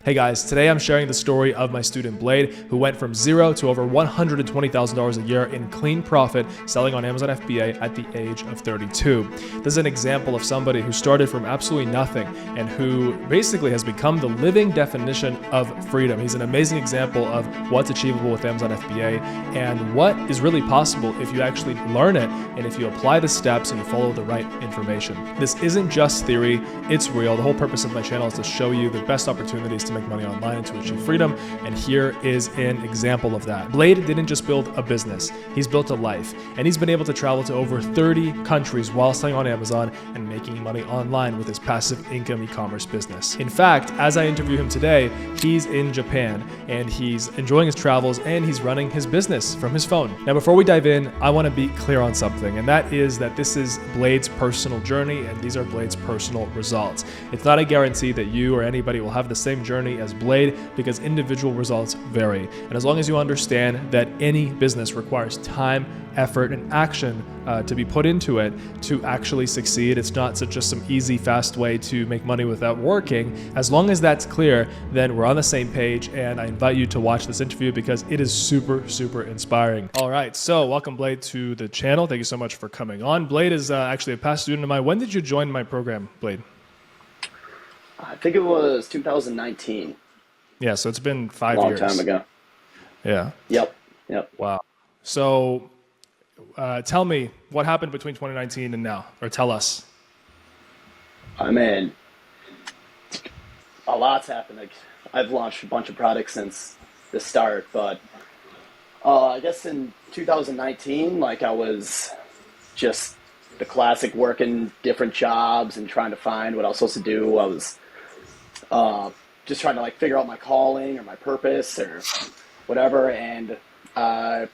Hey guys, today I'm sharing the story of my student Blade, who went from zero to over $120,000 a year in clean profit selling on Amazon FBA at the age of 32. This is an example of somebody who started from absolutely nothing and who basically has become the living definition of freedom. He's an amazing example of what's achievable with Amazon FBA and what is really possible if you actually learn it and if you apply the steps and you follow the right information. This isn't just theory, it's real. The whole purpose of my channel is to show you the best opportunities to make money online and to achieve freedom, and here is an example of that. Blade didn't just build a business, he's built a life, and he's been able to travel to over 30 countries while selling on Amazon and making money online with his passive income e-commerce business. In fact, as I interview him today, he's in Japan and he's enjoying his travels and he's running his business from his phone. Now, before we dive in, I want to be clear on something, and that is that this is Blade's personal journey and these are Blade's personal results. It's not a guarantee that you or anybody will have the same journey as Blade because individual results vary. And as long as you understand that any business requires time, effort, and action to be put into it to actually succeed, it's not just some easy, fast way to make money without working. As long as that's clear, then we're on the same page, and I invite you to watch this interview because it is super, super inspiring. All right, so welcome Blade to the channel. Thank you so much for coming on. Blade is actually a past student of mine. When did you join my program, Blade? I think it was 2019. Yeah, so it's been 5 years. Long time ago. Yeah. Yep. Wow. So tell me, what happened between 2019 and now? Or tell us. I mean, a lot's happened. Like, I've launched a bunch of products since the start, but I guess in 2019, like I was just the classic working different jobs and trying to find what I was supposed to do. I was just trying to like figure out my calling or my purpose or whatever. And I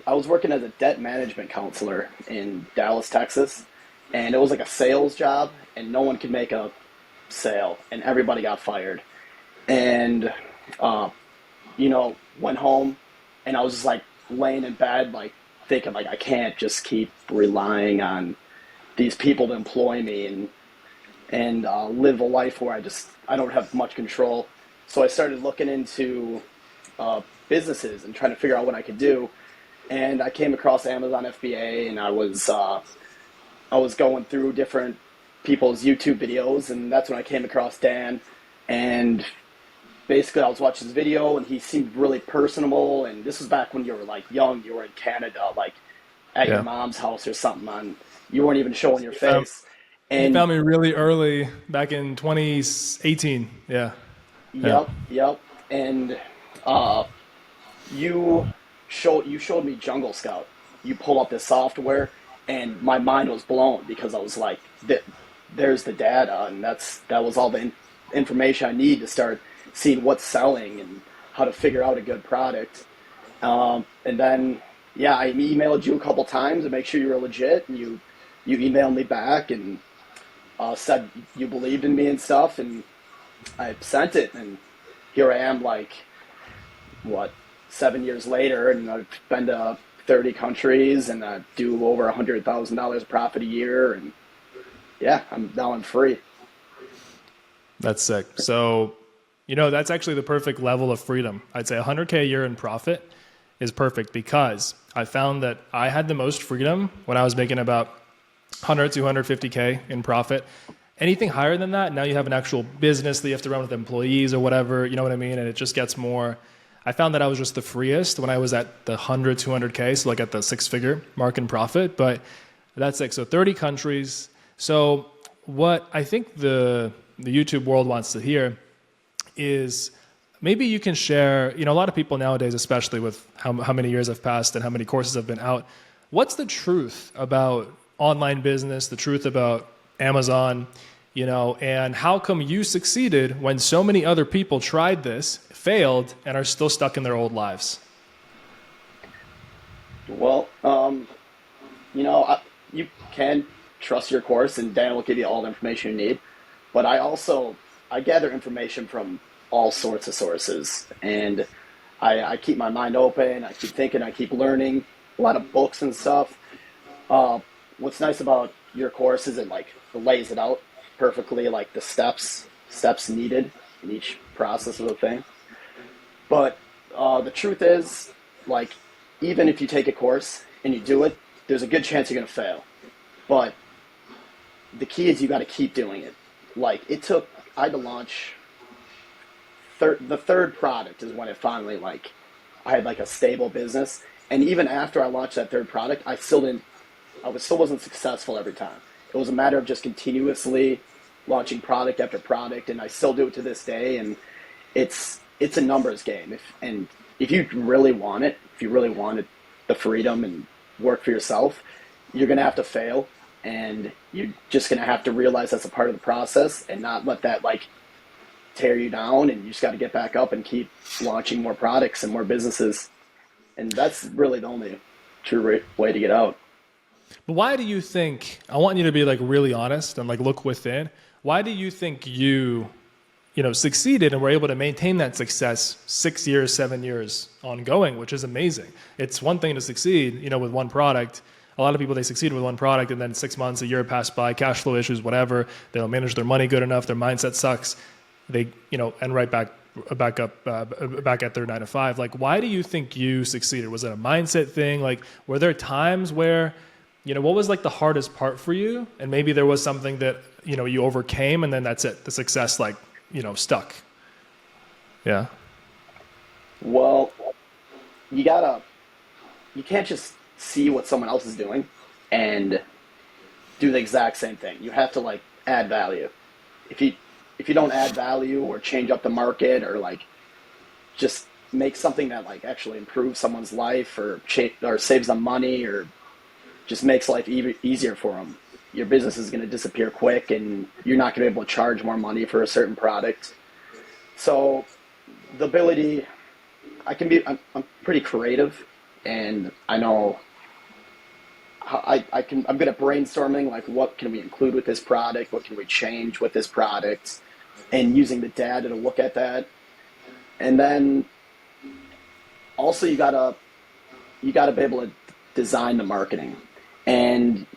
was working as a debt management counselor in Dallas, Texas, and it was like a sales job, and no one could make a sale, and everybody got fired. And went home, and I was just like laying in bed, like thinking like I can't just keep relying on these people to employ me and live a life where I don't have much control. So I started looking into businesses and trying to figure out what I could do. And I came across Amazon FBA, and I was going through different people's YouTube videos, and that's when I came across Dan. And basically, I was watching his video, and he seemed really personable. And this was back when you were like young, you were in Canada, like at your mom's house or something. You weren't even showing your face. And you found me really early, back in 2018. Yeah. Yep. And you showed me Jungle Scout. You pulled up this software, and my mind was blown because I was like, there's the data, and that was all the information I need to start seeing what's selling and how to figure out a good product. And then, I emailed you a couple times to make sure you were legit, and you emailed me back and said you believed in me and stuff, and I sent it, and here I am, like, 7 years later, and I've been to 30 countries, and I do over $100,000 profit a year, and I'm free. That's sick. So, that's actually the perfect level of freedom. I'd say 100K a year in profit is perfect because I found that I had the most freedom when I was making about 100 to 250K in profit. Anything higher than that, now you have an actual business that you have to run with employees or whatever, you know what I mean? And it just gets more, I found that I was just the freest when I was at the 100, 200K, so like at the six-figure mark in profit, but that's like, so 30 countries. So what I think the YouTube world wants to hear is maybe you can share, a lot of people nowadays, especially with how many years have passed and how many courses have been out, what's the truth about online business, the truth about Amazon, and how come you succeeded when so many other people tried this, failed, and are still stuck in their old lives? Well, you can trust your course, and Dan will give you all the information you need. But I gather information from all sorts of sources, and I keep my mind open. I keep thinking. I keep learning a lot of books and stuff. What's nice about your course is it lays it out perfectly, like the steps steps needed in each process of the thing. But the truth is, like, even if you take a course and you do it, there's a good chance you're going to fail. But the key is you got to keep doing it. Like, I had to launch, the third product is when it finally, like, I had like a stable business. And even after I launched that third product, still wasn't successful every time. It was a matter of just continuously launching product after product, and I still do it to this day. And it's a numbers game. If you really want it, if you really wanted the freedom and work for yourself, you're gonna have to fail, and you're just gonna have to realize that's a part of the process and not let that like tear you down. And you just got to get back up and keep launching more products and more businesses. And that's really the only true way to get out. But why do you think, I want you to be like really honest and like look within. Why do you think you succeeded and were able to maintain that success 6 years, 7 years ongoing, which is amazing? It's one thing to succeed, with one product. A lot of people, they succeed with one product and then 6 months, a year pass by, cash flow issues, whatever. They don't manage their money good enough. Their mindset sucks. They, end right back at their 9 to 5. Like, why do you think you succeeded? Was it a mindset thing? Like, were there times where, what was like the hardest part for you? And maybe there was something that, you overcame, and then that's it. The success, like, stuck. Yeah. Well, you can't just see what someone else is doing and do the exact same thing. You have to like add value. If you don't add value or change up the market or like just make something that like actually improves someone's life or saves them money or just makes life easier for them, your business is going to disappear quick, and you're not going to be able to charge more money for a certain product. So the ability, I'm pretty creative, and I know I'm good at brainstorming, like what can we include with this product? What can we change with this product? And using the data to look at that. And then also you gotta be able to design the marketing. And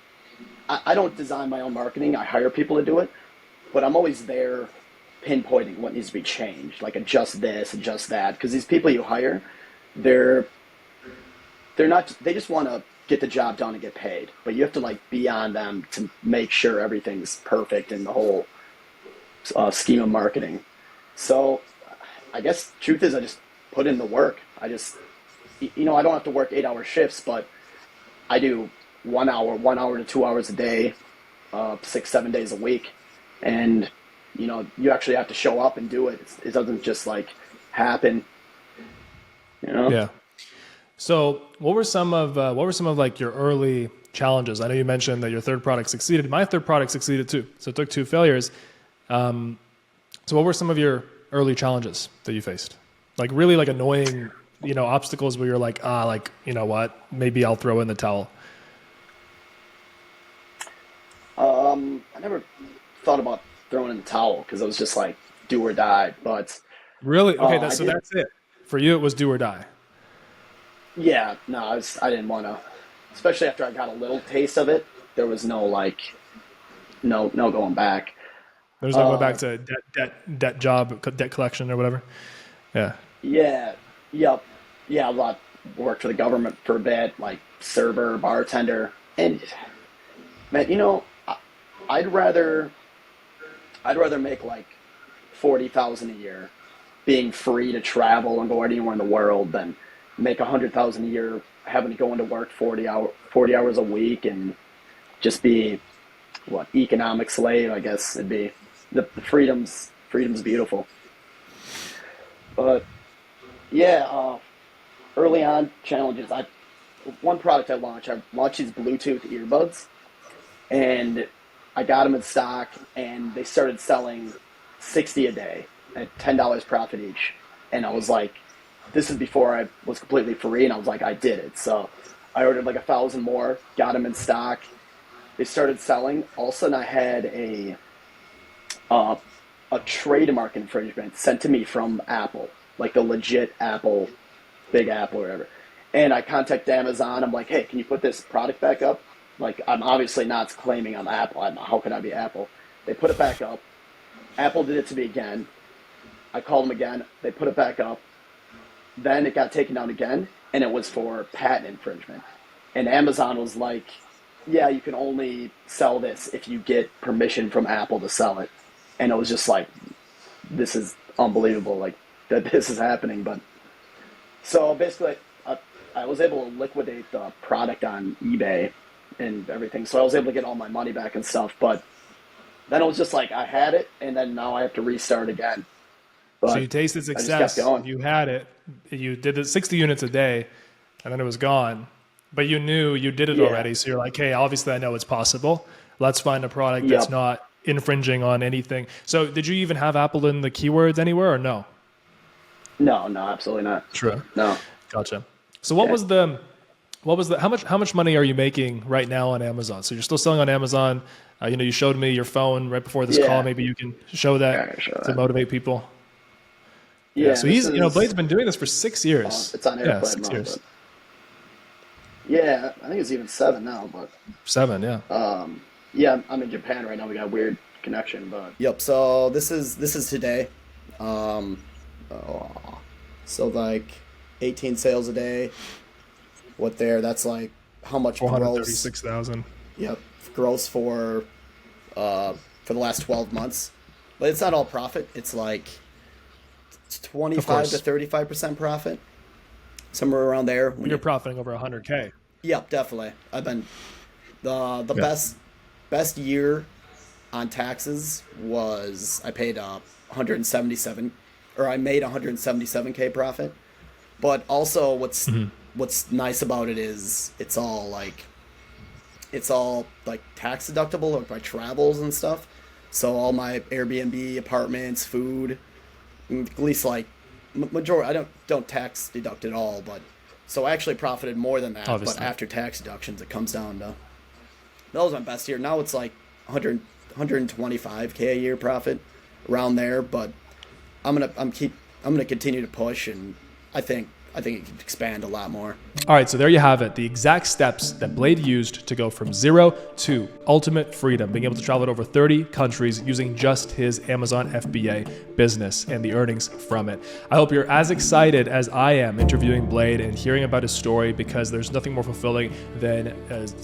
I don't design my own marketing. I hire people to do it, but I'm always there pinpointing what needs to be changed, like adjust this, adjust that. Because these people you hire, they just want to get the job done and get paid. But you have to like be on them to make sure everything's perfect in the whole scheme of marketing. So I guess truth is I just put in the work. I don't have to work 8-hour shifts, but I do 1 hour to 2 hours a day, 6-7 days a week. And, you actually have to show up and do it. It doesn't just like happen, Yeah. So what were some of like your early challenges? I know you mentioned that your third product succeeded. My third product succeeded too. So it took 2 failures. So what were some of your early challenges that you faced? Like really like annoying, obstacles where you're like, what? Maybe I'll throw in the towel. I never thought about throwing in the towel because it was just like do or die. But Really? Okay, that's it. For you, it was do or die. yeah, no, I didn't want to, especially after I got a little taste of it. There was no no going back. There's no going back to debt job, debt collection or whatever. Yeah. Yeah, yep, yeah. A lot worked for the government for a bit, like server, bartender, and man, I'd rather make like 40,000 a year, being free to travel and go anywhere in the world, than make 100,000 a year having to go into work 40 hours a week and just be economic slave. I guess it'd be the freedom's beautiful. But yeah, early on challenges. One product I launched these Bluetooth earbuds, and I got them in stock, and they started selling 60 a day at $10 profit each. And I was like, this is before I was completely free, and I was like, I did it. So I ordered like 1,000 more, got them in stock. They started selling. All of a sudden, I had a trademark infringement sent to me from Apple, like the legit Apple, Big Apple or whatever. And I contacted Amazon. I'm like, hey, can you put this product back up? Like, I'm obviously not claiming I'm Apple. How could I be Apple? They put it back up. Apple did it to me again. I called them again. They put it back up. Then it got taken down again, and it was for patent infringement. And Amazon was like, yeah, you can only sell this if you get permission from Apple to sell it. And it was just like, this is unbelievable, like, that this is happening. But so basically, I was able to liquidate the product on eBay and everything. So I was able to get all my money back and stuff. But then it was just like, I had it, and then now I have to restart again. But so you tasted success. I just kept going. You had it. You did the 60 units a day, and then it was gone. But you knew you did it already. So you're like, hey, obviously I know it's possible. Let's find a product that's not infringing on anything. So did you even have Apple in the keywords anywhere or no? No, absolutely not. True. No. Gotcha. So what was the how much money are you making right now on Amazon? So you're still selling on Amazon. You showed me your phone right before this call. Maybe you can show that to motivate people. Yeah. So he's, Blade's been doing this for 6 years. It's on airplane 6 years. But yeah, I think it's even 7 now, but 7, yeah. Yeah, I'm in Japan right now. We got a weird connection, but Yep. So this is today. So like 18 sales a day. That's like how much gross? 436,000. Yep, gross for the last 12 months. But it's not all profit. It's like 25 to 35% profit, somewhere around there. You're profiting over 100K. Yep, definitely. I've been the best year on taxes was I paid 177, or I made 177K profit. But also what's nice about it is it's all like tax deductible, like my travels and stuff. So all my Airbnb, apartments, food, at least like majority, I don't tax deduct at all, but so I actually profited more than that. Obviously. But after tax deductions, it comes down to, that was my best year. Now it's like 125K a year profit, around there. But I'm gonna continue to push, and I think it can expand a lot more. All right, so there you have it. The exact steps that Blade used to go from 0 to ultimate freedom, being able to travel to over 30 countries using just his Amazon FBA business and the earnings from it. I hope you're as excited as I am interviewing Blade and hearing about his story, because there's nothing more fulfilling than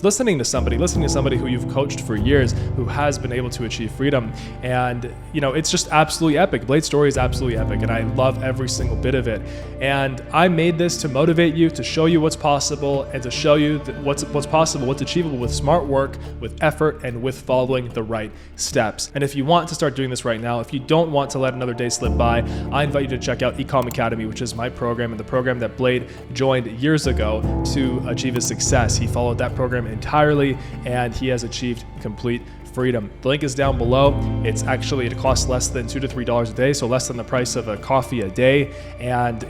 listening to somebody who you've coached for years, who has been able to achieve freedom. And, it's just absolutely epic. Blade's story is absolutely epic, and I love every single bit of it. And I made this to motivate you, to show you what's possible, and to show you what's possible, what's achievable with smart work, with effort, and with following the right steps. And if you want to start doing this right now, if you don't want to let another day slip by, I invite you to check out Ecom Academy, which is my program and the program that Blade joined years ago to achieve his success. He followed that program entirely, and he has achieved complete freedom. The link is down below. It costs less than $2 to $3 a day, so less than the price of a coffee a day. And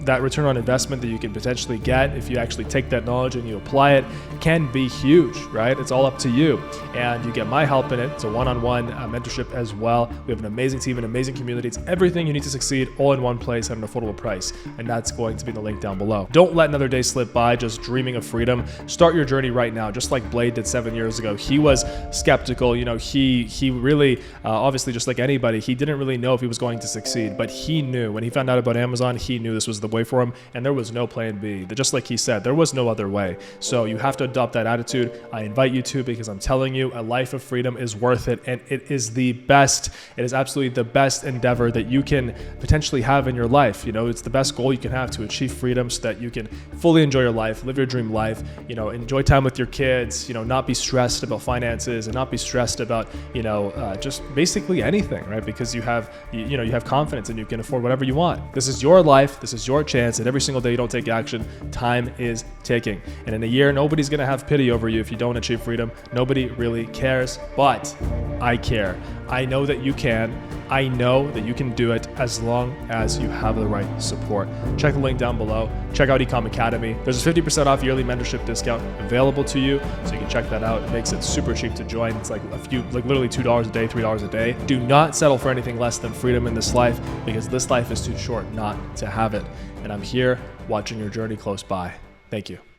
that return on investment that you can potentially get if you actually take that knowledge and you apply it can be huge, right? It's all up to you. And you get my help in it. It's a one-on-one mentorship as well. We have an amazing team, an amazing community. It's everything you need to succeed all in one place at an affordable price. And that's going to be in the link down below. Don't let another day slip by just dreaming of freedom. Start your journey right now, just like Blade did 7 years ago. He was skeptical. He really, obviously, just like anybody, he didn't really know if he was going to succeed, but he knew. When he found out about Amazon, he knew this was the way for him, and there was no plan B. Just like he said, there was no other way. So you have to adopt that attitude. I invite you to, because I'm telling you, a life of freedom is worth it, and it is the best. It is absolutely the best endeavor that you can potentially have in your life. It's the best goal you can have, to achieve freedom so that you can fully enjoy your life, live your dream life, enjoy time with your kids, not be stressed about finances, and not be stressed about, just basically anything, right? Because you have confidence and you can afford whatever you want. This is your life. This is your chance. And every single day you don't take action, time is ticking. And in a year, nobody's going to have pity over you if you don't achieve freedom. Nobody really cares, but I care. I know that you can. I know that you can do it as long as you have the right support. Check the link down below. Check out Ecom Academy. There's a 50% off yearly mentorship discount available to you, so you can check that out. It makes it super cheap to join. It's like literally $2 a day, $3 a day. Do not settle for anything less than freedom in this life, because this life is too short not to have it. And I'm here watching your journey close by. Thank you.